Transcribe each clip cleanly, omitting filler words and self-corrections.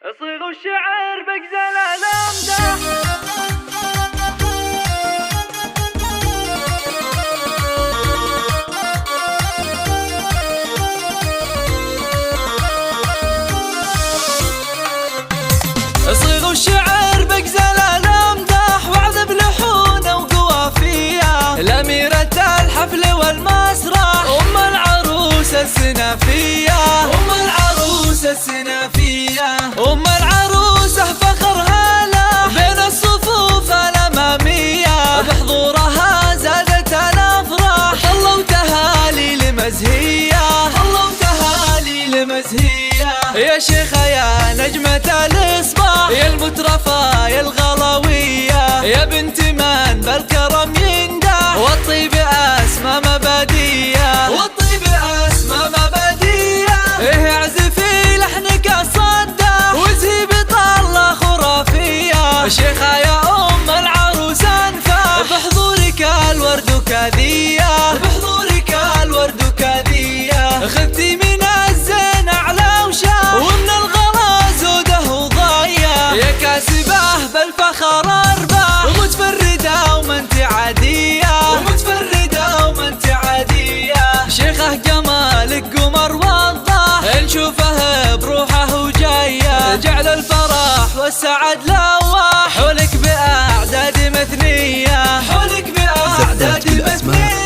صيغ الشعر بغزل الامدح. صيغ الشعر بغزل الامدح وعذب لحونه وقوافيه، الاميرة الحفل والمسرح ام العروس السنافيه، ام العروس السنافيه، ام العروسه فخرها له بين الصفوف الاماميه، بحضورها زادت الافراح طلوا تهاليل مزهيه، طلوا تهاليل مزهيه. يا شيخة يا نجمة الاصباح، يا المترفة يا الغلوية، يا بنت من بالكرم يندح، والطيب اسمى مبادية، والطيب اسمى مبادية. ايه اعزفي لحنك الصدة وزهي بطلة خرافية، شيخة يا ام العروس انفح، بحضورك الورد كاذية، بحضورك الورد كاذية. خذتي من الزين اعلى وشاح، ومن الغلا زوده وضايا، يا كاسبه بالفخر ارباح، ومتفردة وما انت عادية، ومتفردة وما انت عادية. شيخه جمالك قمر وضاح، نشوفه بروحه وجايه، جعل الفرح والسعد لواح، حولك باعداد مثنيه، حولك باعداد مثنيه.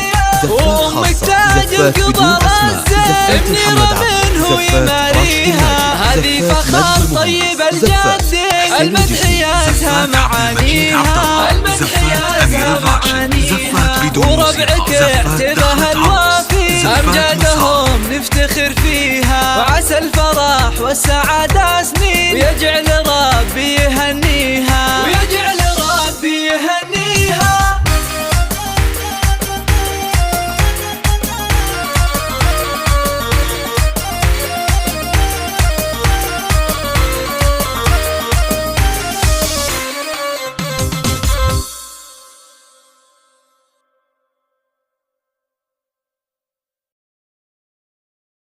وامك تاج القبر الزين منيره منه يماريها، هذه فخر طيب الجدين، المدح يازها معانيها، المدح يازها معانيها. وربعك اعتبها الوافي، امجادهم نفتخر فيها، وعسى الفرح والسعادة